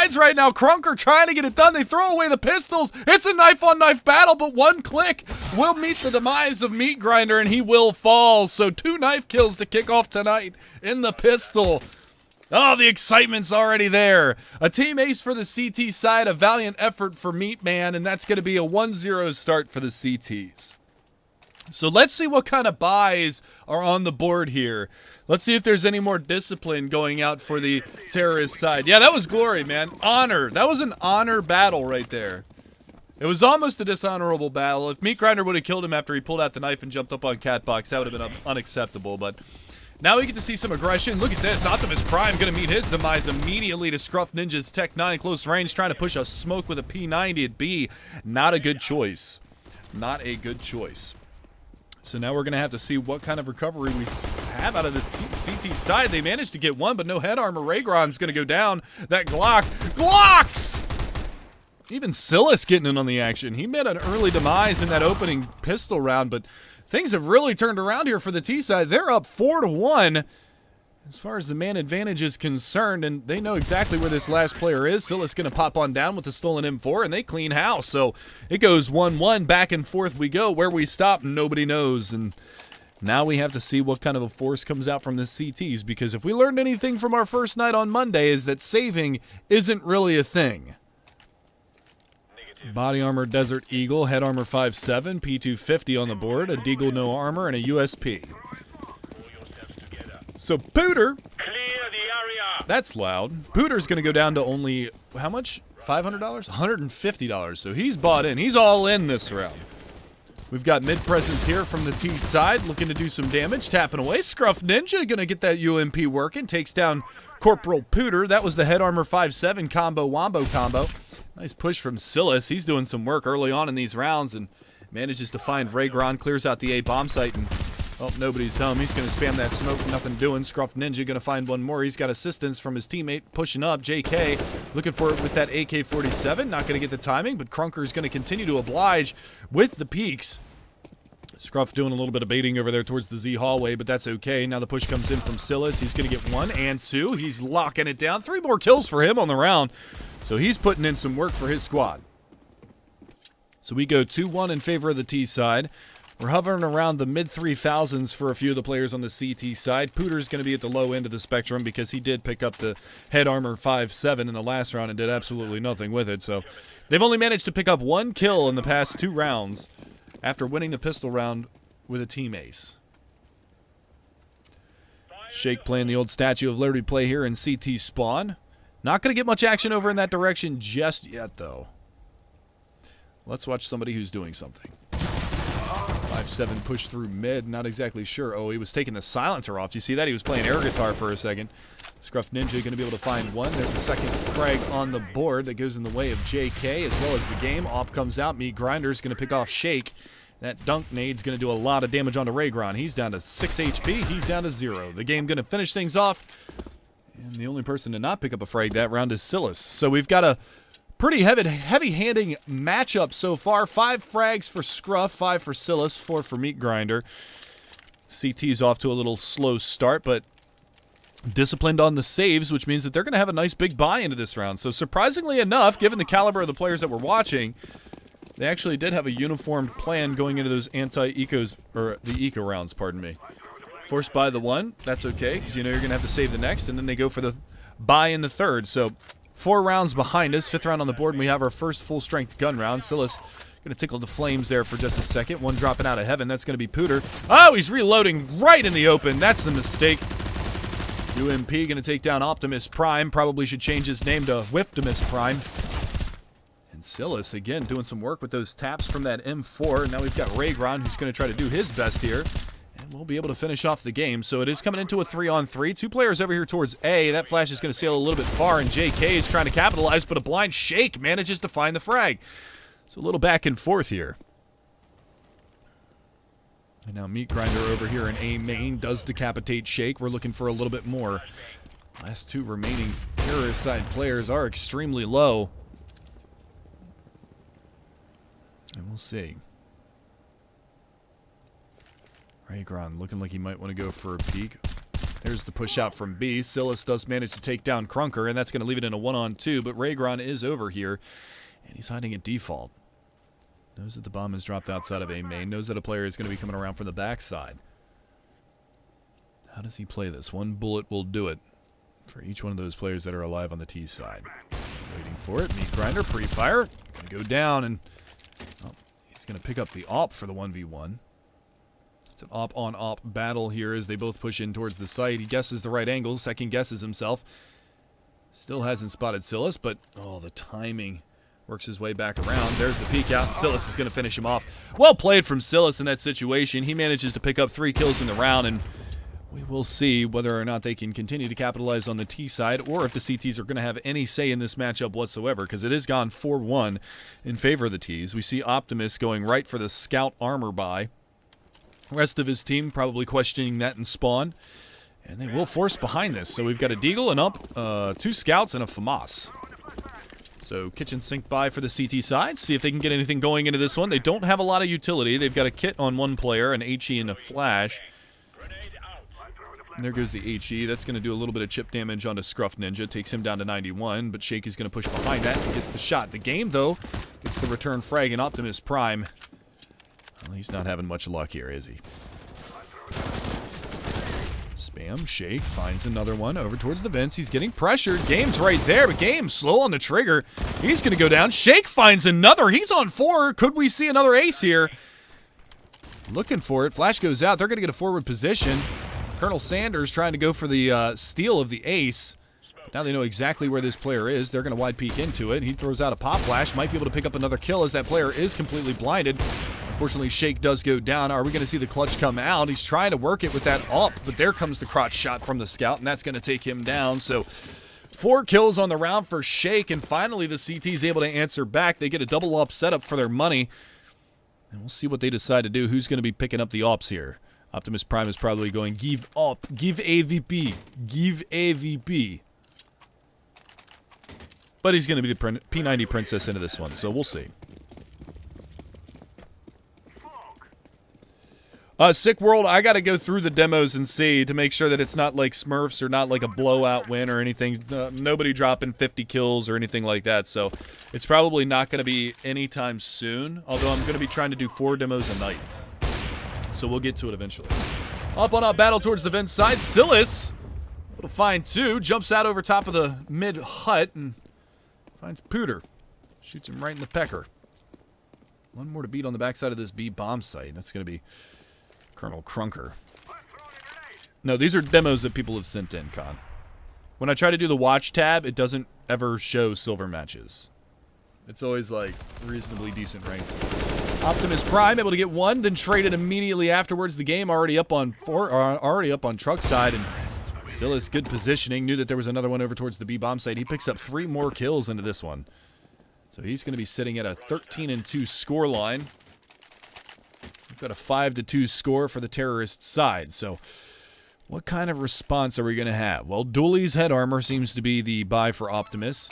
sides right now. Krunker trying to get it done. They throw away the pistols. It's a knife-on-knife battle, but one click will meet the demise of Meat Grinder, and he will fall. So 2 knife kills to kick off tonight in the pistol. Oh, the excitement's already there. A team ace for the CT side, a valiant effort for Meat Man, and that's going to be a 1-0 start for the CTs. So let's see what kind of buys are on the board here. Let's see if there's any more discipline going out for the terrorist side. Yeah, that was glory, man. Honor. That was an honor battle right there. It was almost a dishonorable battle. If Meat Grinder would have killed him after he pulled out the knife and jumped up on Catbox, that would have been unacceptable. But now we get to see some aggression. Look at this. Optimus Prime going to meet his demise immediately to Scruff Ninja's Tech 9 close range, trying to push a smoke with a P90 at B. Not a good choice. Not a good choice. So now we're going to have to see what kind of recovery we have out of the CT side. They managed to get one, but no head armor. Raygron's going to go down. That Glock. Glocks! Even Silas getting in on the action. He made an early demise in that opening pistol round, but things have really turned around here for the T side. They're up 4-1 as far as the man advantage is concerned, and they know exactly where this last player is. Silas going to pop on down with the stolen M4, and they clean house. So it goes 1-1, back and forth we go. Where we stop, nobody knows. And now we have to see what kind of a force comes out from the CTs, because if we learned anything from our first night on Monday is that saving isn't really a thing. Body armor Desert Eagle, head armor 5.7, P250 on the board, a Deagle no armor, and a USP. So Pooter, that's loud. Pooter's going to go down to only, how much? $500? $150. So he's bought in. He's all in this round. We've got mid presence here from the T side, looking to do some damage, tapping away. Scruff Ninja going to get that UMP working, takes down Corporal Pooter. That was the head armor 5.7 combo wombo combo. Nice push from Silas. He's doing some work early on in these rounds and manages to find Raygron, clears out the A bomb site, and oh, nobody's home. He's going to spam that smoke, nothing doing. Scruff Ninja going to find one more. He's got assistance from his teammate pushing up. JK looking for it with that AK-47. Not going to get the timing, but Krunker's going to continue to oblige with the peaks. Scruff doing a little bit of baiting over there towards the Z hallway, but that's okay. Now the push comes in from Silas. He's going to get 1 and 2. He's locking it down. 3 more kills for him on the round. So he's putting in some work for his squad. So we go 2-1 in favor of the T side. We're hovering around the mid-3000s for a few of the players on the CT side. Pooter's going to be at the low end of the spectrum because he did pick up the head armor 5.7 in the last round and did absolutely nothing with it. So they've only managed to pick up 1 kill in the past 2 rounds after winning the pistol round with a team ace. Shake playing the old Statue of Liberty play here in CT spawn. Not going to get much action over in that direction just yet, though. Let's watch somebody who's doing something. 5.7 push through mid, not exactly sure. Oh, he was taking the silencer off. Do you see that? He was playing air guitar for a second. Scruff Ninja going to be able to find one. There's a second frag on the board that goes in the way of JK as well as the game. Op comes out. Meat Grinder's going to pick off Shake. That dunk nade's going to do a lot of damage onto Raygron. He's down to 6 HP. He's down to 0. The game going to finish things off. And the only person to not pick up a frag that round is Silas. So we've got a pretty heavy-handing matchup so far. 5 frags for Scruff, 5 for Silas, 4 for Meat Grinder. CT's off to a little slow start, but disciplined on the saves, which means that they're going to have a nice big buy into this round. So surprisingly enough, given the caliber of the players that we're watching, they actually did have a uniformed plan going into those anti-ecos, or the eco rounds, pardon me. Forced by the 1, that's okay, because you know you're going to have to save the next, and then they go for the buy in the 3rd. So 4 rounds behind us, 5th round on the board, and we have our first full-strength gun round. Silas going to tickle the flames there for just a second. One dropping out of heaven, that's going to be Pooter. Oh, he's reloading right in the open. That's the mistake. UMP going to take down Optimus Prime. Probably should change his name to Whiftimus Prime. And Silas, again, doing some work with those taps from that M4. Now we've got Raygron, who's going to try to do his best here. And we'll be able to finish off the game. So it is coming into a 3-on-3. 2 players over here towards A. That flash is going to sail a little bit far, and JK is trying to capitalize, but a blind Shake manages to find the frag. So a little back and forth here. And now Meat Grinder over here in A main does decapitate Shake. We're looking for a little bit more. Last 2 remaining terrorist side players are extremely low. And we'll see. Raygron looking like he might want to go for a peek. There's the push out from B. Silas does manage to take down Krunker, and that's going to leave it in a 1-on-2, but Raygron is over here, and he's hiding at default. Knows that the bomb has dropped outside of A main, knows that a player is going to be coming around from the backside. How does he play this? One bullet will do it for each one of those players that are alive on the T side. Waiting for it. Meat grinder, pre-fire. Going to go down, and he's going to pick up the AWP for the 1v1. It's an AWP-on-AWP battle here as they both push in towards the site. He guesses the right angle, second guesses himself. Still hasn't spotted Silas, but the timing works his way back around. There's the peek out, and Silas is going to finish him off. Well played from Silas in that situation. He manages to pick up 3 kills in the round, and we will see whether or not they can continue to capitalize on the T side or if the CTs are going to have any say in this matchup whatsoever, because it has gone 4-1 in favor of the Ts. We see Optimus going right for the scout armor buy. Rest of his team probably questioning that in spawn, and they will force behind this. So we've got a Deagle, an UP, 2 scouts, and a FAMAS. So kitchen sink buy for the CT side. See if they can get anything going into this one. They don't have a lot of utility. They've got a kit on one player, an HE, and a flash. And there goes the HE. That's going to do a little bit of chip damage onto Scruff Ninja. Takes him down to 91, but Shake is going to push behind that and gets the shot. The game, though, gets the return frag, and Optimus Prime, well, he's not having much luck here, is he? Spam. Shake finds another one over towards the vents. He's getting pressured. Game's right there, but Game slow on the trigger. He's going to go down. Shake finds another. He's on 4. Could we see another ace here? Looking for it. Flash goes out. They're going to get a forward position. Colonel Sanders trying to go for the steal of the ace. Now they know exactly where this player is. They're going to wide peek into it. He throws out a pop flash. Might be able to pick up another kill as that player is completely blinded. Unfortunately, Shake does go down. Are we going to see the clutch come out? He's trying to work it with that AWP, but there comes the crotch shot from the scout, and that's going to take him down. So 4 kills on the round for Shake, and finally the CT is able to answer back. They get a double AWP setup for their money, and we'll see what they decide to do. Who's going to be picking up the AWPs here? Optimus Prime is probably going, give up, give AVP, give AVP. But he's going to be the P90 Princess into this one, so we'll see. Sick World, I got to go through the demos and see to make sure that it's not like Smurfs or not like a blowout win or anything. Nobody dropping 50 kills or anything like that, so it's probably not going to be anytime soon, although I'm going to be trying to do 4 demos a night. So we'll get to it eventually. Up on up battle towards the vent side. Silas, able to find 2, jumps out over top of the mid hut and finds Pooter. Shoots him right in the pecker. 1 more to beat on the backside of this B bomb site. That's going to be Colonel Krunker. No, these are demos that people have sent in, Con. When I try to do the watch tab, it doesn't ever show silver matches. It's always like reasonably decent ranks. Optimus Prime able to get 1, then traded immediately afterwards. The game already up on truck side, and Silas good positioning. Knew that there was another one over towards the B bomb site. He picks up 3 more kills into this one, so he's going to be sitting at a 13-2 score line. We've got a 5-2 score for the terrorist side. So, what kind of response are we going to have? Well, Dooley's head armor seems to be the buy for Optimus.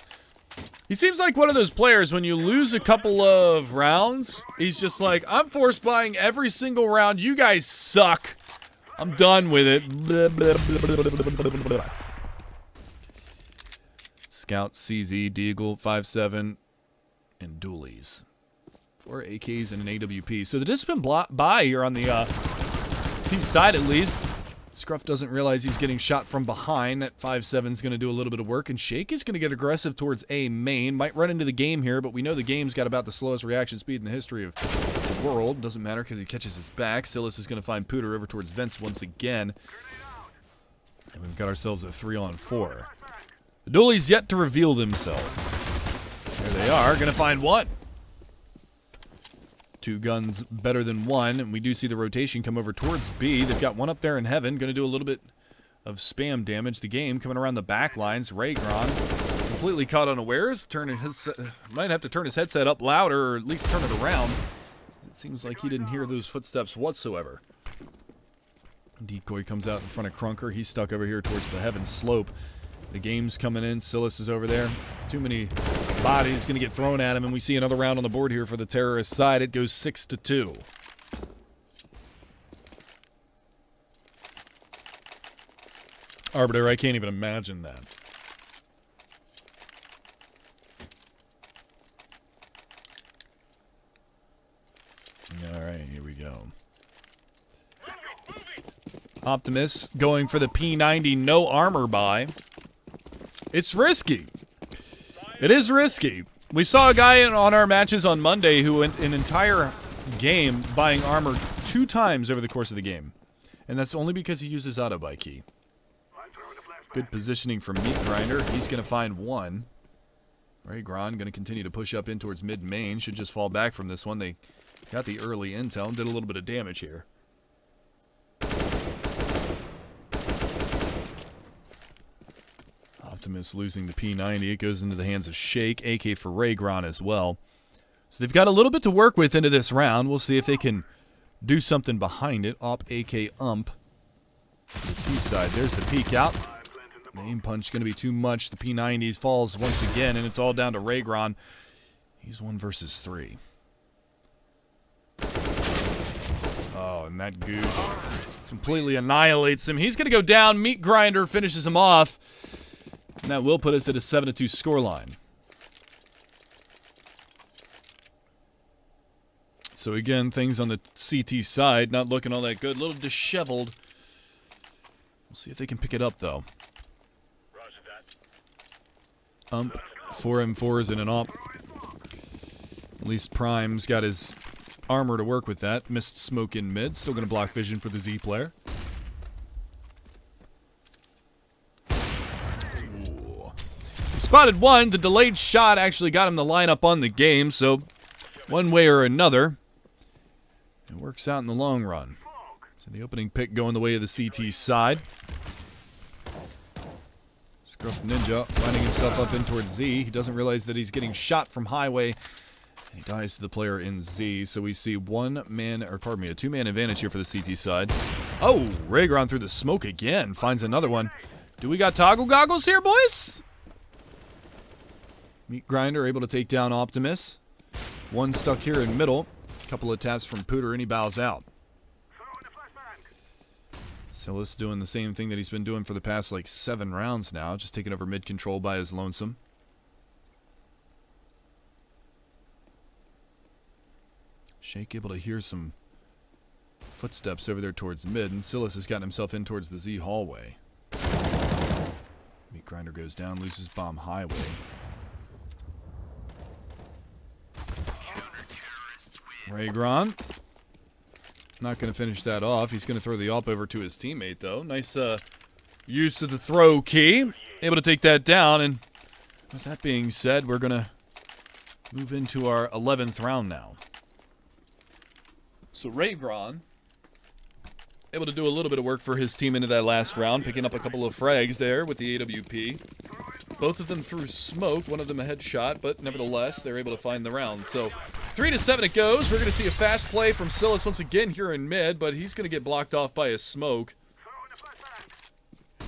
He seems like one of those players, when you lose a couple of rounds, he's just like, I'm force buying every single round. You guys suck. I'm done with it. Blah, blah, blah, blah, blah, blah. Scout, CZ, Deagle, 5.7, and Dooley's. 4 AKs and an AWP. So the discipline buy here on the T side at least. Scruff doesn't realize he's getting shot from behind. That 5.7 is going to do a little bit of work, and Shake is going to get aggressive towards A main. Might run into the game here, but we know the game's got about the slowest reaction speed in the history of the world. Doesn't matter because he catches his back. Silas is going to find Pooter over towards Vents once again. And we've got ourselves a 3-on-4. The Dooley's yet to reveal themselves. There they are, going to find 1. 2 guns better than 1, and we do see the rotation come over towards B. They've got 1 up there in heaven, going to do a little bit of spam damage. The game coming around the back lines. Raygron completely caught unawares. Might have to turn his headset up louder, or at least turn it around. It seems like he didn't hear those footsteps whatsoever. Decoy comes out in front of Krunker. He's stuck over here towards the heaven slope. The game's coming in. Silas is over there. Too many bodies going to get thrown at him, and we see another round on the board here for the terrorist side. It goes 6-2. Arbiter, I can't even imagine that. Alright, here we go. Optimus going for the P90 no armor buy. It's risky. It is risky. We saw a guy on our matches on Monday who went an entire game buying armor 2 times over the course of the game. And that's only because he uses auto buy key. Good positioning from Meat Grinder. He's going to find one. Raygron going to continue to push up in towards mid-main. Should just fall back from this one. They got the early intel and did a little bit of damage here. Optimus losing the P90. It goes into the hands of Shake. AK for Raygron as well. So they've got a little bit to work with into this round. We'll see if they can do something behind it. Op AK ump. The T side. There's the peek out. The aim punch going to be too much. The P90 falls once again, and it's all down to Raygron. He's 1 versus 3. Oh, and that gooch completely annihilates him. He's going to go down. Meat Grinder finishes him off. And that will put us at a 7-2 scoreline. So again, things on the CT side not looking all that good. A little disheveled. We'll see if they can pick it up, though. 4 M4s and an op. At least Prime's got his armor to work with that. Missed smoke in mid. Still going to block vision for the Z player. Ooh. He spotted one. The delayed shot actually got him the lineup on the game. So one way or another, it works out in the long run. So the opening pick going the way of the CT side. Scruff Ninja finding himself up in towards Z. He doesn't realize that he's getting shot from highway. And he dies to the player in Z. So we see a 2-man advantage here for the CT side. Oh, Raygron through the smoke again. Finds another one. Do we got toggle goggles here, boys? Meat Grinder able to take down Optimus. One stuck here in middle. Couple of taps from Pooter and he bows out. Silas doing the same thing that he's been doing for the past, 7 rounds now. Just taking over mid-control by his lonesome. Shake able to hear some footsteps over there towards mid, and Silas has gotten himself in towards the Z hallway. Meat Grinder goes down, loses bomb highway. Raygron. Not going to finish that off. He's going to throw the op over to his teammate, though. Nice use of the throw key. Able to take that down. And with that being said, we're going to move into our 11th round now. So Raygron able to do a little bit of work for his team into that last round, picking up a couple of frags there with the AWP. Both of them through smoke, one of them a headshot, but nevertheless, they're able to find the round. So 3-7 it goes. We're going to see a fast play from Silas once again here in mid, but he's going to get blocked off by a smoke.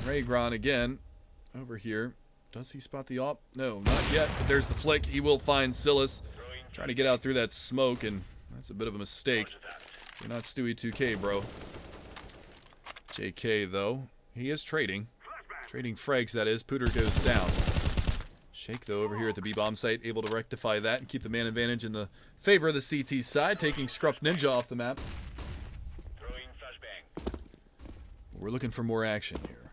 Raygron again over here. Does he spot the op? No, not yet, but there's the flick. He will find Silas. Trying to get out through that smoke, and that's a bit of a mistake. You're not Stewie 2K, bro. JK, though. He is trading. Trading frags, that is. Pooter goes down. Shake, though, over here at the B-bomb site, able to rectify that and keep the man advantage in the favor of the CT side, taking Scruff Ninja off the map. We're looking for more action here.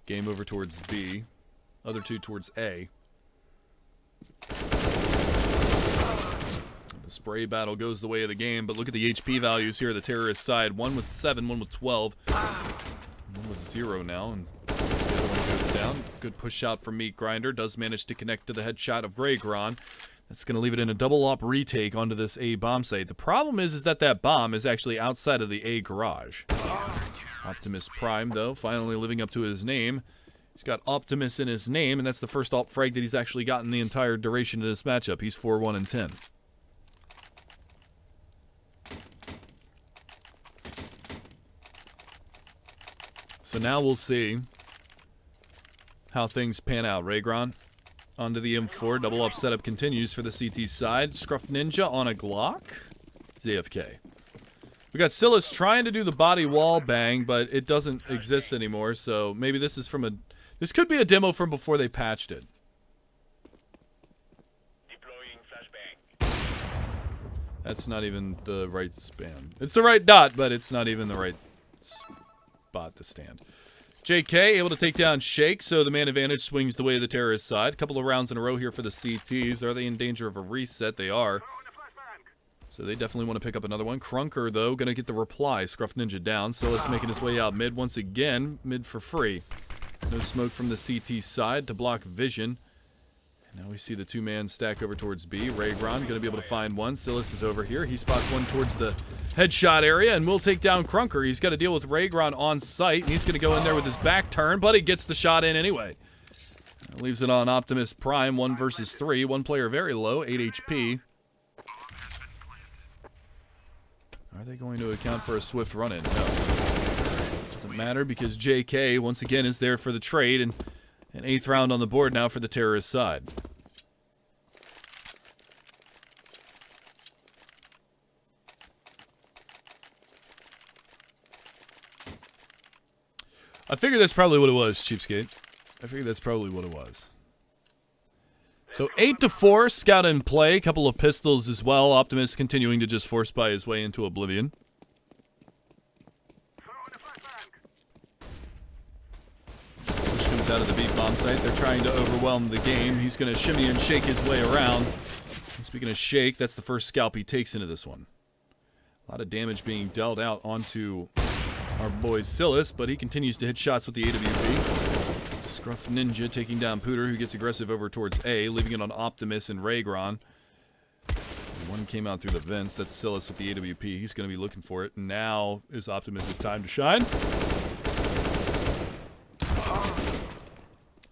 Game over towards B. Other two towards A. The spray battle goes the way of the game, but look at the HP values here, the terrorist side. One with 7, one with 12. One with 0 now, and the other one goes down. Good push out from Meat Grinder. Does manage to connect to the headshot of Raygron. That's going to leave it in a double op retake onto this A bomb site. The problem is that that bomb is actually outside of the A garage. Optimus Prime, though, finally living up to his name. He's got Optimus in his name, and that's the first op frag that he's actually gotten the entire duration of this matchup. He's 4-1-10. So now we'll see how things pan out. Raygron onto the M4. Double up setup continues for the CT side. Scruff Ninja on a Glock. ZFK. We got Silas trying to do the body wall bang, but it doesn't exist anymore, so maybe this is from a... This could be a demo from before they patched it. That's not even the right span. It's the right dot, but it's not even the right spot to stand. JK able to take down Shake, so the man advantage swings the way of the terrorist side. A couple of rounds in a row here for the CTs. Are they in danger of a reset? They are. So they definitely want to pick up another one. Crunker, though, going to get the reply. Scruff Ninja down. Silas making his way out mid once again. Mid for free. No smoke from the CT side to block vision. And now we see the two-man stack over towards B. Raygron going to be able to find one. Silas is over here. He spots one towards the headshot area and will take down Crunker. He's got to deal with Raygron on site. And he's going to go in there with his back turn, but he gets the shot in anyway. Leaves it on Optimus Prime. 1 versus 3. One player very low, 8 HP. Are they going to account for a swift run-in? No. Doesn't matter because JK, once again, is there for the trade, and an 8th round on the board now for the terrorist side. I figured that's probably what it was, Cheapskate. I figured that's probably what it was. So 8-4, Scout in play, couple of pistols as well. Optimus continuing to just force buy his way into oblivion. Push comes out of the beat bomb site. They're trying to overwhelm the game. He's going to shimmy and shake his way around. And speaking of shake, that's the first scalp he takes into this one. A lot of damage being dealt out onto our boy Silas, but he continues to hit shots with the AWP. Scruff Ninja taking down Pooter, who gets aggressive over towards A, leaving it on Optimus and Raygron. One came out through the vents. That's Silas with the AWP. He's going to be looking for it. Now is Optimus' time to shine.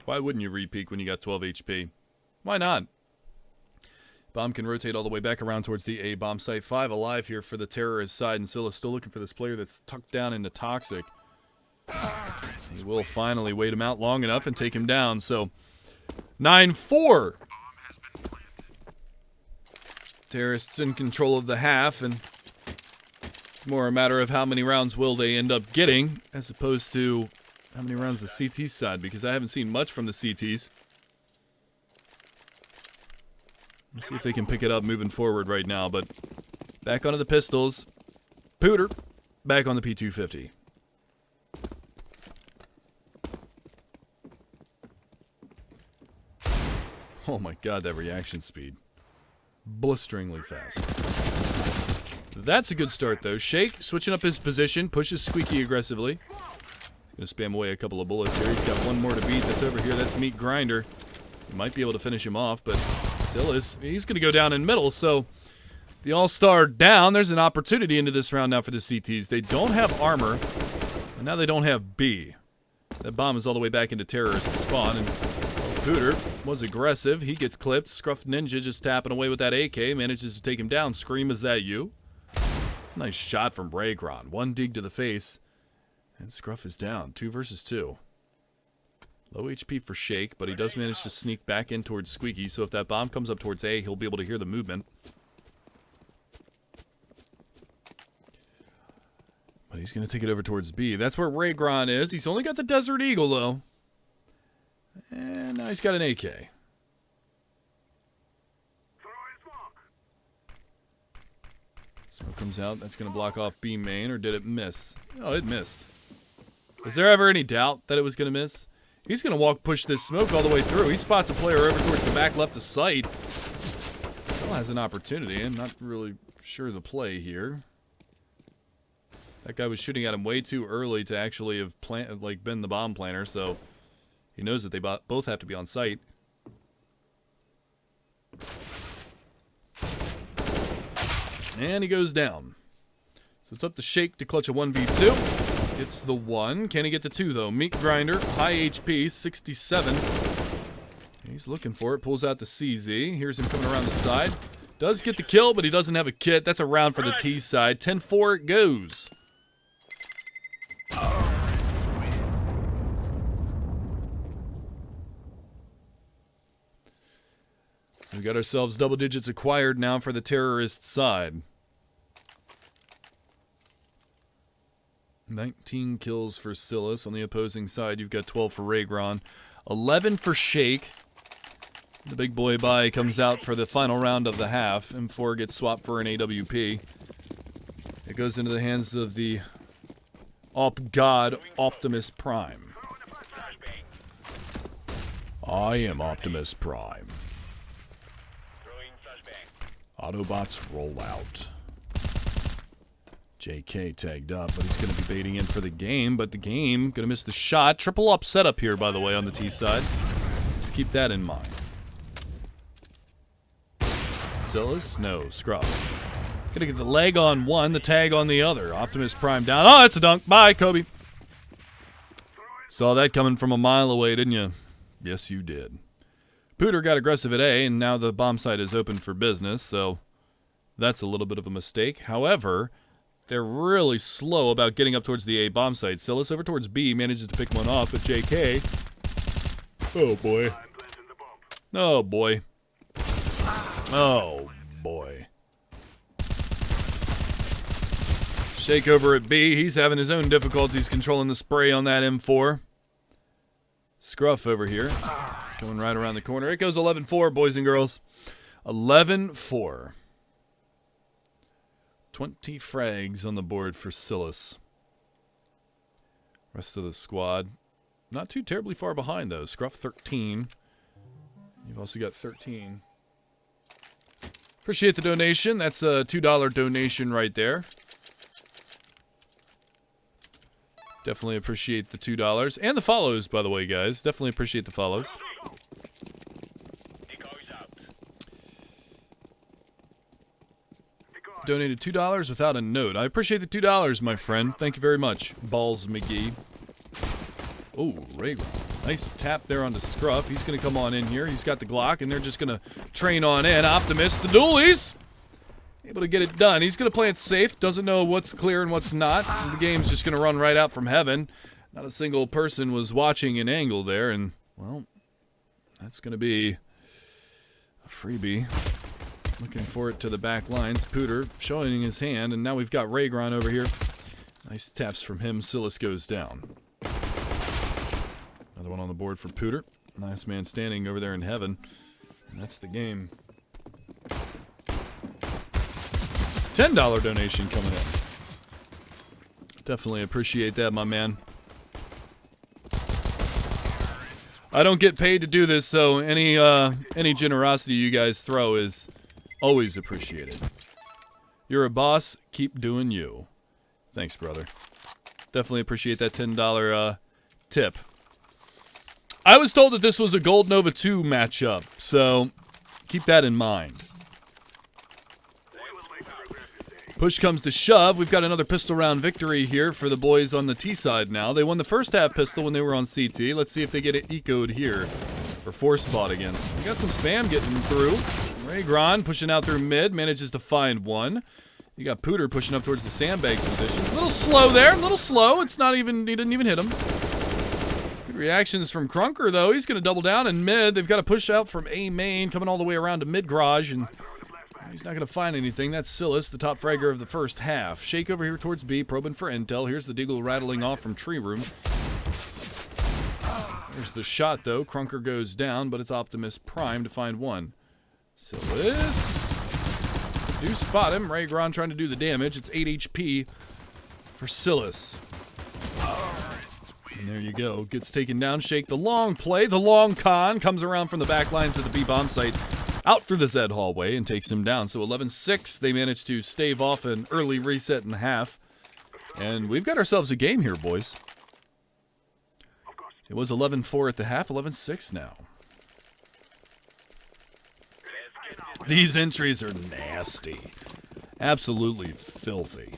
Why wouldn't you re-peek when you got 12 HP? Why not? Bomb can rotate all the way back around towards the A bomb site. 5 alive here for the terrorist side, and Silas still looking for this player that's tucked down into Toxic. He will finally wait him out long enough and take him down. So 9-4. Terrorists in control of the half, and it's more a matter of how many rounds will they end up getting as opposed to how many rounds the CT side, because I haven't seen much from the CTs. Let's see if they can pick it up moving forward right now, but back onto the pistols. Pooter back on the P250. Oh my god, that reaction speed. Blisteringly fast. That's a good start, though. Shake, switching up his position, pushes Squeaky aggressively. He's going to spam away a couple of bullets here. He's got one more to beat. That's over here. That's Meat Grinder. He might be able to finish him off, but Silas, he's going to go down in middle, so the All-Star down. There's an opportunity into this round now for the CTs. They don't have armor, and now they don't have B. That bomb is all the way back into terrorist spawn, and Pooter was aggressive. He gets clipped. Scruff Ninja just tapping away with that AK. Manages to take him down. Scream, is that you? Nice shot from Raygron. One dig to the face. And Scruff is down. 2 versus 2. Low HP for Shake, but he does manage to sneak back in towards Squeaky. So if that bomb comes up towards A, he'll be able to hear the movement. But he's going to take it over towards B. That's where Raygron is. He's only got the Desert Eagle, though. And now he's got an AK. Smoke comes out. That's going to block off B main, or did it miss? Oh, it missed. Was there ever any doubt that it was going to miss? He's going to push this smoke all the way through. He spots a player over towards the back left of sight. Still has an opportunity. I'm not really sure the play here. That guy was shooting at him way too early to actually have been the bomb planter, so he knows that they both have to be on site. And he goes down. So it's up to Shake to clutch a 1v2. Gets the 1. Can he get the 2, though? Meat Grinder, high HP, 67. He's looking for it. Pulls out the CZ. Here's him coming around the side. Does get the kill, but he doesn't have a kit. That's a round for the T side. 10-4 it goes. We got ourselves double digits acquired now for the terrorist side. 19 kills for Silas. On the opposing side, you've got 12 for Raygron. 11 for Shake. The big boy buy comes out for the final round of the half. M4 gets swapped for an AWP. It goes into the hands of the Op God Optimus Prime. I am Optimus Prime. Autobots roll out. JK tagged up, but he's going to be baiting in for the game, but the game going to miss the shot. Triple up setup here, by the way, on the T side. Let's keep that in mind. Silas? No. Scruff. Gonna get the leg on one, the tag on the other. Optimus Prime down. Oh, it's a dunk. Bye, Kobe. Saw that coming from a mile away, didn't you? Yes, you did. Pooter got aggressive at A, and now the bomb site is open for business, so that's a little bit of a mistake. However, they're really slow about getting up towards the A bomb site. Silas over towards B manages to pick one off, but JK... Oh, boy. Oh, boy. Oh, boy. Shake over at B. He's having his own difficulties controlling the spray on that M4. Scruff over here. Going right around the corner. It goes 11-4, boys and girls. 11-4. 20 frags on the board for Silas. Rest of the squad, not too terribly far behind, though. Scruff 13. You've also got 13. Appreciate the donation. That's a $2 donation right there. Definitely appreciate the $2. And the follows, by the way, guys. Definitely appreciate the follows. Donated $2 without a note. I appreciate the $2, my friend. Thank you very much, Balls McGee. Oh, Raygron. Nice tap there onto Scruff. He's going to come on in here. He's got the Glock, and they're just going to train on in. Optimus, the dualies. Able to get it done. He's going to play it safe. Doesn't know what's clear and what's not. So the game's just going to run right out from heaven. Not a single person was watching an angle there, and, well, that's going to be a freebie. Looking for it to the back lines. Pooter showing his hand, and now we've got Raygron over here. Nice taps from him. Silas goes down. Another one on the board for Pooter. Last man standing over there in heaven. And that's the game. $10 donation coming in. Definitely appreciate that, my man. I don't get paid to do this, so any generosity you guys throw is always appreciated. You're a boss. Keep doing you. Thanks, brother. Definitely appreciate that $10 tip. I was told that this was a Gold Nova 2 matchup, so keep that in mind. Push comes to shove. We've got another pistol round victory here for the boys on the T side now. They won the first half pistol when they were on CT. Let's see if they get it ecoed here. Or force spot against. We got some spam getting through. Raygron pushing out through mid. Manages to find one. You got Pooter pushing up towards the sandbags position. A little slow there. A little slow. It's not even... He didn't even hit him. Good reactions from Crunker, though. He's going to double down in mid. They've got to push out from A main. Coming all the way around to mid garage. And... he's not going to find anything. That's Silas, the top fragger of the first half. Shake over here towards B, probing for intel. Here's the Deagle rattling off from tree room. There's the shot, though. Crunker goes down, but it's Optimus Prime to find one. Silas. Do spot him. Raygron trying to do the damage. It's 8 HP for Silas. And there you go. Gets taken down. Shake the long play. The long con comes around from the back lines of the B bomb site. Out through the Z hallway and takes him down. So 11-6, they managed to stave off an early reset in the half. And we've got ourselves a game here, boys. It was 11-4 at the half, 11-6 now. These entries are nasty. Absolutely filthy.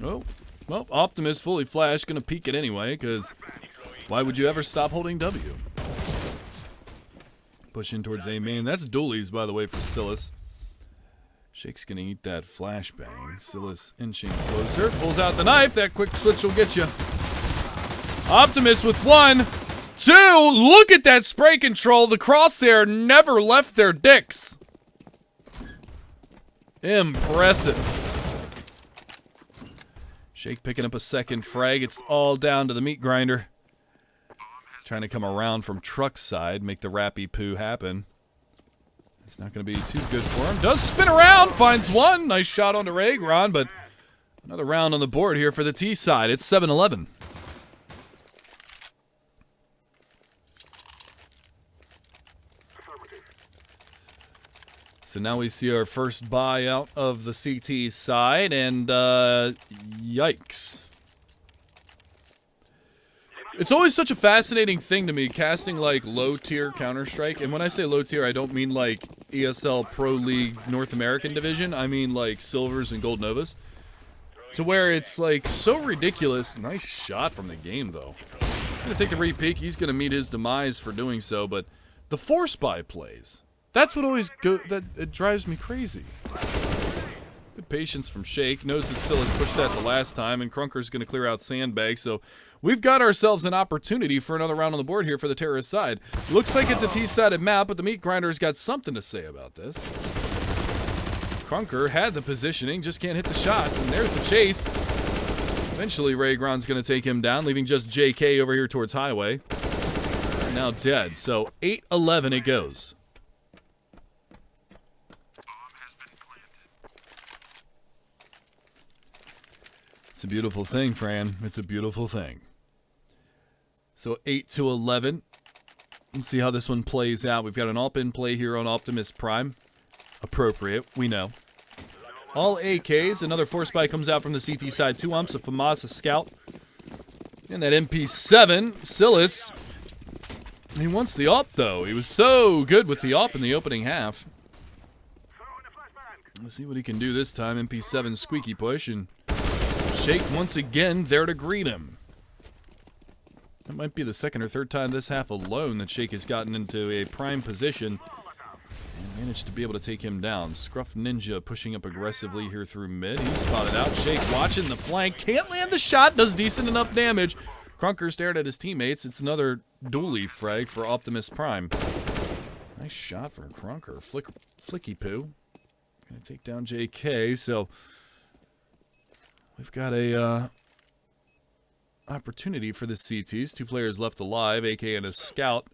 Oh, well, Optimus fully flashed. Gonna peek it anyway, because why would you ever stop holding W? Pushing towards A main. That's dualies, by the way, for Silas. Shake's gonna eat that flashbang. Silas inching closer. Pulls out the knife. That quick switch will get you. Optimus with 1, 2. Look at that spray control. The crosshair never left their dicks. Impressive. Shake picking up a second frag. It's all down to the meat grinder. Trying to come around from truck side, make the rappy poo happen. It's not going to be too good for him. Does spin around, finds one. Nice shot onto Ragron, but another round on the board here for the T side. It's 7-11. So now we see our first buy out of the CT side, and yikes. It's always such a fascinating thing to me, casting like low-tier Counter-Strike. And when I say low-tier, I don't mean like ESL Pro League North American Division. I mean like Silvers and Gold Novas. To where it's like so ridiculous. Nice shot from the game, though. Gonna take the re-peek. He's gonna meet his demise for doing so, but the force buy plays. That's what always it drives me crazy. Good patience from Shake. Knows that Silas pushed that the last time, and Krunker's going to clear out Sandbag. So we've got ourselves an opportunity for another round on the board here for the terrorist side. Looks like it's a T-sided map, but the meat grinder's got something to say about this. Krunker had the positioning, just can't hit the shots, and there's the chase. Eventually, Ragron's going to take him down, leaving just JK over here towards Highway. Now dead. So 8-11 it goes. It's a beautiful thing, Fran. It's a beautiful thing. So 8-11. Let's see how this one plays out. We've got an AWP in play here on Optimus Prime. Appropriate, we know. All AKs. Another force buy comes out from the CT side. 2 umps, a FAMAS, a Scout. And that MP7, Silas. He wants the AWP, though. He was so good with the AWP in the opening half. Let's see what he can do this time. MP7 squeaky push, and Shake once again there to greet him. That might be the second or third time this half alone that Shake has gotten into a prime position and managed to be able to take him down. Scruff Ninja pushing up aggressively here through mid. He's spotted out. Shake watching the flank. Can't land the shot. Does decent enough damage. Krunker stared at his teammates. It's another dually frag for Optimus Prime. Nice shot from Krunker. Flicky poo. Gonna take down JK, so we've got a opportunity for the CTs. 2 players left alive, AK and a Scout.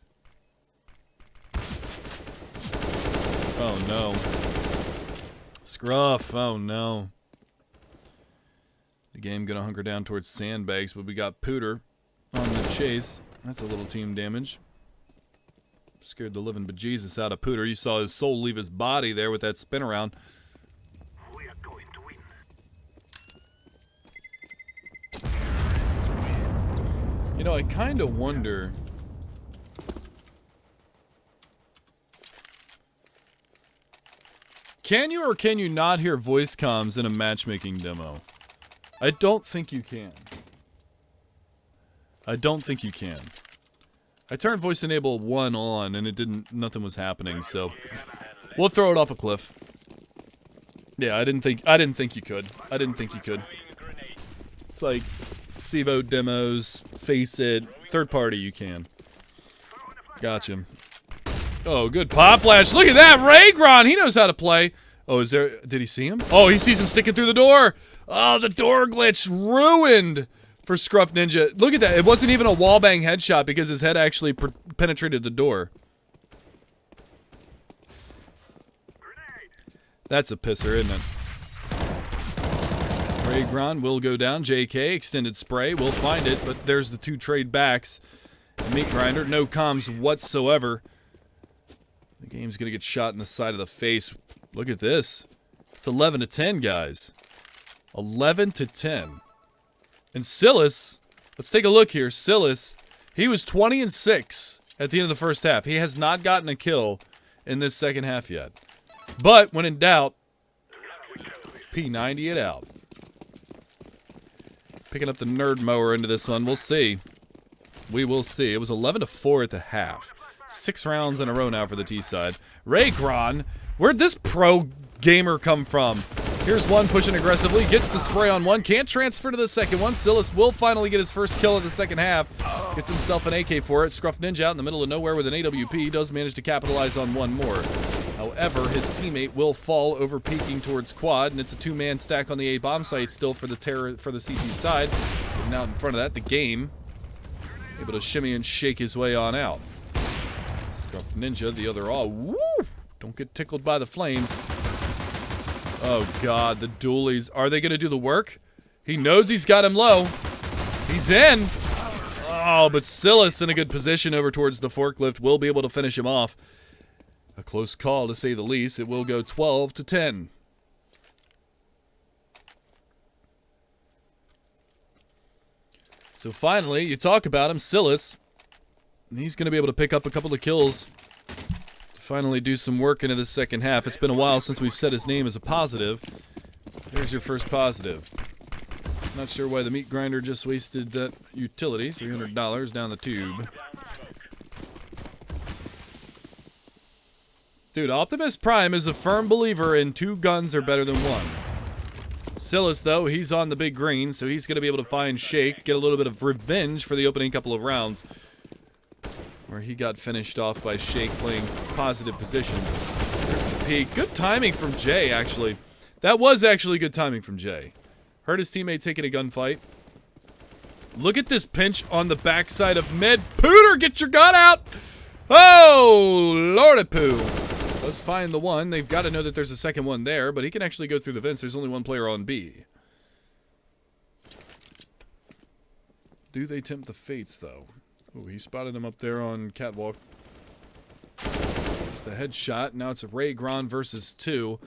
Oh no. Scruff, oh no. The game gonna hunker down towards Sandbags, but we got Pooter on the chase. That's a little team damage. Scared the living bejesus out of Pooter. You saw his soul leave his body there with that spin around. We are going to win. You know, I kind of wonder. Can you or can you not hear voice comms in a matchmaking demo? I don't think you can. I don't think you can. I turned voice enable 1 on and it didn't, nothing was happening, so we'll throw it off a cliff. Yeah, I didn't think you could. I didn't think you could. It's like CSGO demos, Face It, third party you can. Gotcha. Oh, good pop flash. Look at that, Ragron. He knows how to play. Oh, is there? Did he see him? Oh, he sees him sticking through the door. Oh, the door glitch ruined for Scruff Ninja. Look at that. It wasn't even a wallbang headshot because his head actually penetrated the door. That's a pisser, isn't it? Ragron will go down. JK, extended spray. We'll find it, but there's the 2 trade backs. Meat grinder, no comms whatsoever. The game's going to get shot in the side of the face. Look at this. It's 11-10, guys. 11-10. And Silas, let's take a look here. Silas, he was 20-6 at the end of the first half. He has not gotten a kill in this second half yet. But when in doubt, P90 it out. Picking up the nerd mower into this one. We'll see. We will see. It was 11-4 at the half. 6 rounds in a row now for the T side. Ragron, where'd this pro gamer come from? Here's one pushing aggressively, gets the spray on one, can't transfer to the second one. Silas will finally get his first kill of the second half. Gets himself an AK for it. Scruff Ninja out in the middle of nowhere with an AWP. Does manage to capitalize on one more. However, his teammate will fall over peeking towards quad, and it's a two-man stack on the A bomb site still for the CT side. And out in front of that, the game able to shimmy and shake his way on out. Scruff Ninja, the other all. Woo! Don't get tickled by the flames. Oh god, the dualies. Are they gonna do the work? He knows he's got him low. He's in. Oh, but Silas in a good position over towards the forklift will be able to finish him off. A close call, to say the least. It will go 12-10. So finally, you talk about him, Silas. He's going to be able to pick up a couple of kills to finally do some work into the second half. It's been a while since we've said his name as a positive. There's your first positive. Not sure why the meat grinder just wasted that utility. $300 down the tube. Dude, Optimus Prime is a firm believer in 2 guns are better than 1. Silas, though, he's on the big green, so he's going to be able to find Shake, get a little bit of revenge for the opening couple of rounds, where he got finished off by Shake playing positive positions. There's the peak. Good timing from Jay, actually. That was actually good timing from Jay. Heard his teammate taking a gunfight. Look at this pinch on the backside of mid. Pooter, get your gun out! Oh, lordy poo. Let's find the one. They've got to know that there's a second one there, but he can actually go through the vents. There's only one player on B. Do they tempt the fates, though? Oh, he spotted him up there on catwalk. It's the headshot. Now it's a Ray Gron versus 2.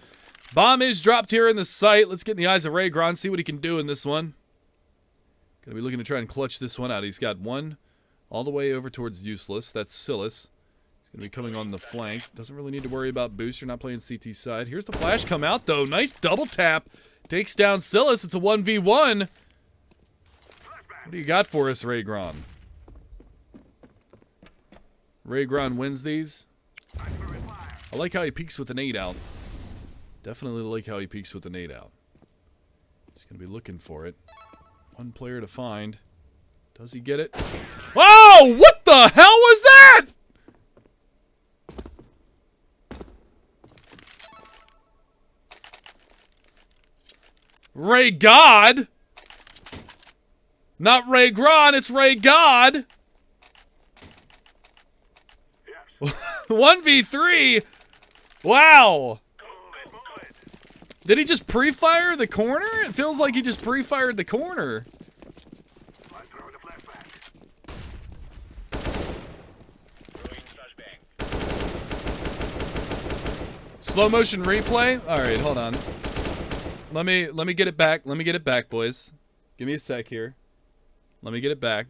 Bomb is dropped here in the site. Let's get in the eyes of Ray Gron, see what he can do in this one. Gonna be looking to try and clutch this one out. He's got one all the way over towards useless. That's Silas. Gonna be coming on the flank. Doesn't really need to worry about boost. You're not playing CT side. Here's the flash come out, though. Nice double tap. Takes down Silas. It's a 1v1. What do you got for us, Ray Gron? Ray Gron wins these. I like how he peeks with the nade out. Definitely like how he peeks with the nade out. He's gonna be looking for it. One player to find. Does he get it? Oh! What the hell was that? Ray God? Not Ray Gron, it's Ray God. 1v3? Wow. Did he just pre-fire the corner? It feels like he just pre-fired the corner. Slow motion replay? Alright, hold on. Let me get it back. Let me get it back, boys. Give me a sec here. Let me get it back.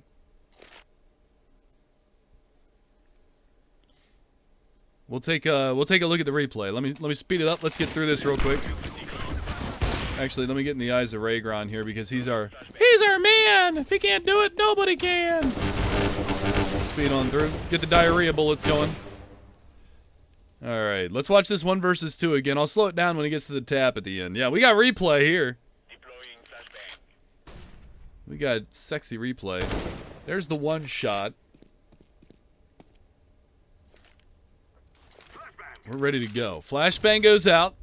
We'll take a look at the replay. Let me speed it up. Let's get through this real quick. Actually, let me get in the eyes of Ray Gron here because he's our man. If he can't do it, nobody can. Speed on through. Get the diarrhea bullets going. All right, let's watch this 1 versus 2 again. I'll slow it down when he gets to the tap at the end. Yeah, we got replay here. We got sexy replay. There's the one shot. We're ready to go. Flashbang goes out.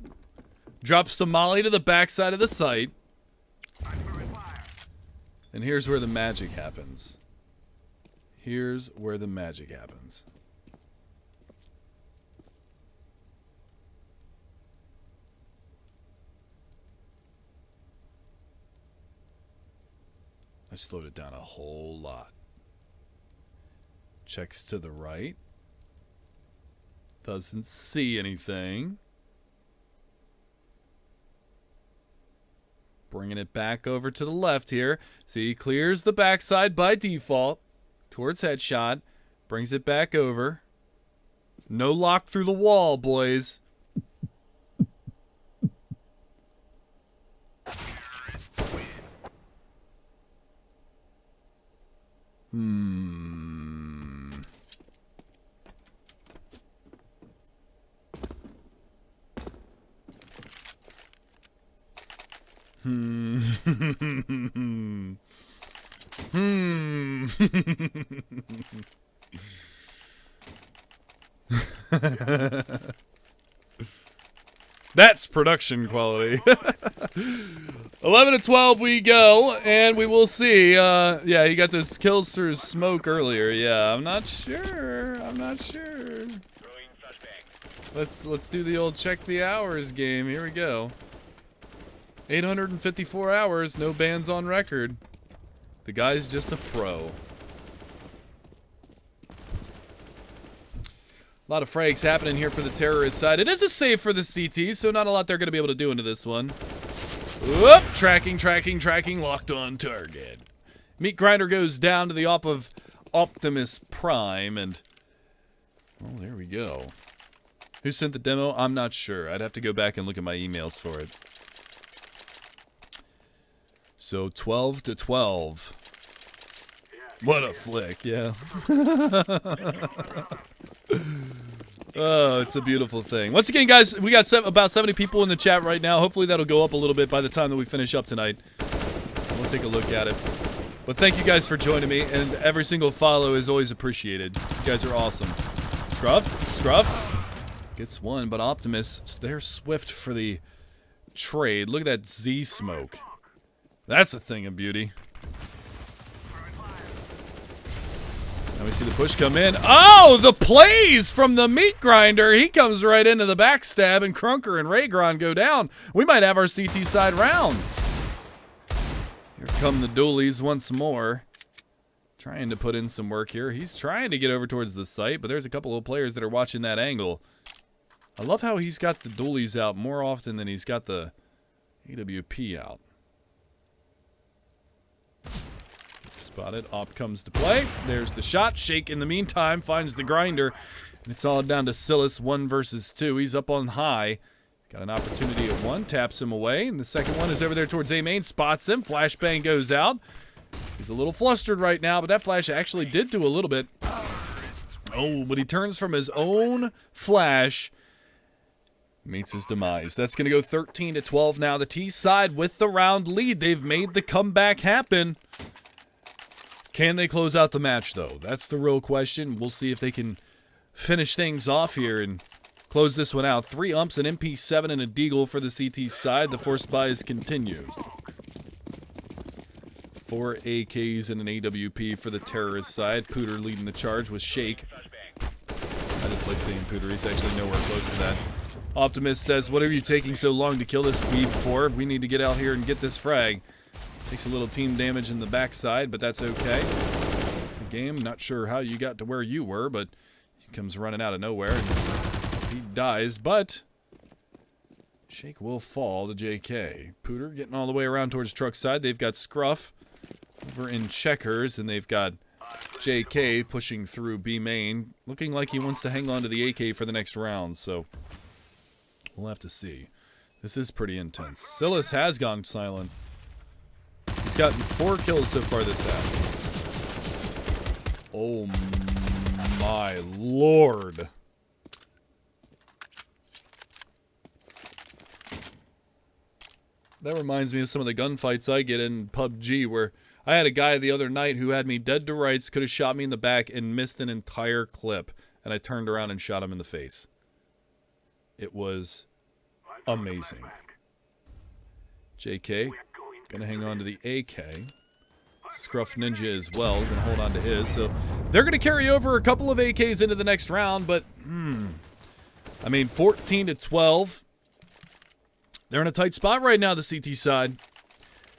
Drops the molly to the backside of the site. And here's where the magic happens. Here's where the magic happens. I slowed it down a whole lot. Checks to the right. Doesn't see anything. Bringing it back over to the left here. See, clears the backside by default. Towards headshot. Brings it back over. No lock through the wall, boys. That's production quality. 11 to 12 we go, and we will see. Yeah, he got those kills through smoke earlier. Yeah, I'm not sure. Let's do the old check the hours game. Here we go. 854 hours, no bans on record. The guy's just a pro. A lot of frags happening here for the terrorist side. It is a save for the CT, so not a lot they're going to be able to do into this one. Whoop! Tracking, locked on target. Meat Grinder goes down to the op of Optimus Prime, and... well, there we go. Who sent the demo? I'm not sure. I'd have to go back and look at my emails for it. So, 12 to 12. What a flick, yeah. Oh, it's a beautiful thing. Once again, guys, we got about 70 people in the chat right now. Hopefully that'll go up a little bit by the time that we finish up tonight. We'll take a look at it. But thank you guys for joining me, and every single follow is always appreciated. You guys are awesome. Scruff. Gets one, but Optimus, they're swift for the trade. Look at that Z smoke. That's a thing of beauty. Now we see the push come in. Oh, the plays from the Meat Grinder. He comes right into the backstab, and Crunker and Raygron go down. We might have our CT side round. Here come the dualies once more. Trying to put in some work here. He's trying to get over towards the site, but there's a couple of players that are watching that angle. I love how he's got the dualies out more often than he's got the AWP out. Spotted. Op comes to play. There's the shot. Shake in the meantime finds the Grinder. And it's all down to Silas, 1 versus 2. He's up on high. Got an opportunity at one. Taps him away. And the second one is over there towards A main. Spots him. Flashbang goes out. He's a little flustered right now, but that flash actually did do a little bit. Oh, but he turns from his own flash. Meets his demise. That's going to go 13 to 12 now. The T side with the round lead. They've made the comeback happen. Can they close out the match, though? That's the real question. We'll see if they can finish things off here and close this one out. 3 umps, an MP7, and a deagle for the CT side. The forced buys continue. 4 AKs and an AWP for the terrorist side. Pooter leading the charge with Shake. I just like seeing Pooter. He's actually nowhere close to that. Optimus says, what are you taking so long to kill this weeb for? We need to get out here and get this frag. Takes a little team damage in the backside, but that's okay. The game, not sure how you got to where you were, but he comes running out of nowhere. And he dies, but Shake will fall to JK. Pooter getting all the way around towards truck side. They've got Scruff over in checkers, and they've got JK pushing through B main, looking like he wants to hang on to the AK for the next round, so we'll have to see. This is pretty intense. Silas has gone silent. He's gotten 4 kills so far this half. Oh my lord. That reminds me of some of the gunfights I get in PUBG, where I had a guy the other night who had me dead to rights, could have shot me in the back, and missed an entire clip. And I turned around and shot him in the face. It was amazing. JK gonna hang on to the AK. Scruff Ninja as well, gonna hold on to his. So they're gonna carry over a couple of AKs into the next round, but I mean, 14 to 12. They're in a tight spot right now, the CT side.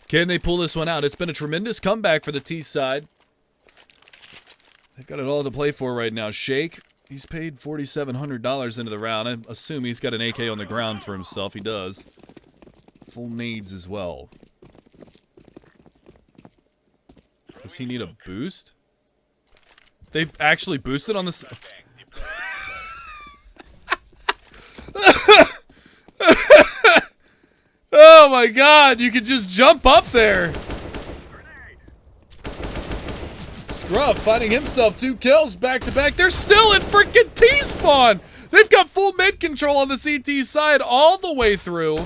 Can they pull this one out? It's been a tremendous comeback for the T side. They've got it all to play for right now. Shake, he's paid $4,700 into the round. I assume he's got an AK on the ground for himself. He does. Full nades as well. Does he need a boost? They've actually boosted on this. Oh my god, you could just jump up there. Scruff finding himself 2 kills back to back. They're still in freaking T-spawn. They've got full mid control on the CT side all the way through.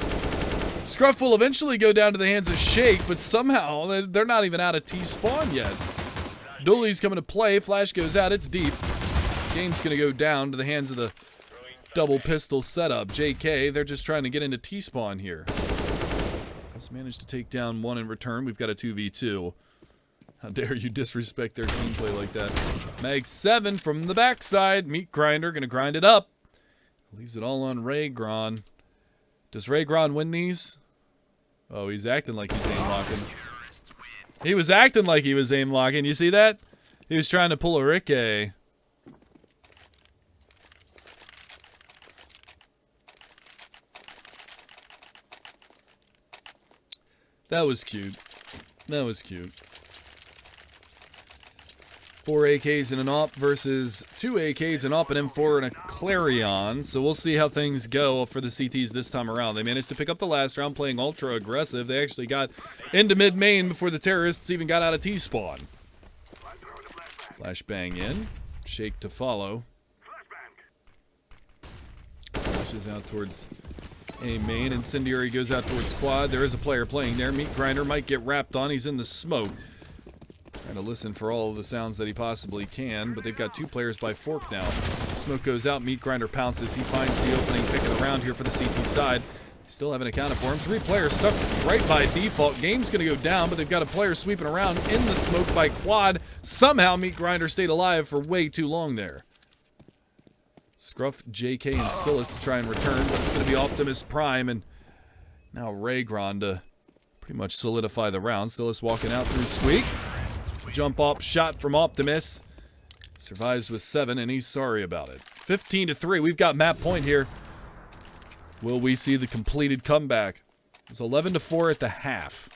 Scruff will eventually go down to the hands of Shake, but somehow they're not even out of T-spawn yet. Dooley's coming to play. Flash goes out. It's deep. Game's going to go down to the hands of the double pistol setup. JK, they're just trying to get into T-spawn here. Let's manage to take down one in return. We've got a 2v2. How dare you disrespect their team play like that. Mag 7 from the backside. Meat Grinder gonna grind it up. Leaves it all on Raygron. Does Raygron win these? Oh, he's acting like he's aim locking. He was acting like he was aim locking. You see that? He was trying to pull a Ricky. That was cute. That was cute. 4 AKs and an AWP versus 2 AKs, an AWP, an M4, and a Clarion. So we'll see how things go for the CTs this time around. They managed to pick up the last round playing ultra aggressive. They actually got into mid-main before the terrorists even got out of T-spawn. Flashbang in. Shake to follow. Flashes out towards A main. Incendiary goes out towards quad. There is a player playing there. Meat Grinder might get wrapped on. He's in the smoke. Trying to listen for all of the sounds that he possibly can, but they've got 2 players by fork now. Smoke goes out. Meat Grinder pounces. He finds the opening, picking around here for the CT side. Still haven't accounted for him. 3 players stuck right by default. Game's going to go down, but they've got a player sweeping around in the smoke by quad. Somehow Meat Grinder stayed alive for way too long there. Scruff, JK, and Silas to try and return, but it's going to be Optimus Prime, and now Raygron to pretty much solidify the round. Silas walking out through Squeak. Jump up shot from Optimus. Survives with 7, and he's sorry about it. 15-3. We've got map point here. Will we see the completed comeback? It was 11-4 at the half.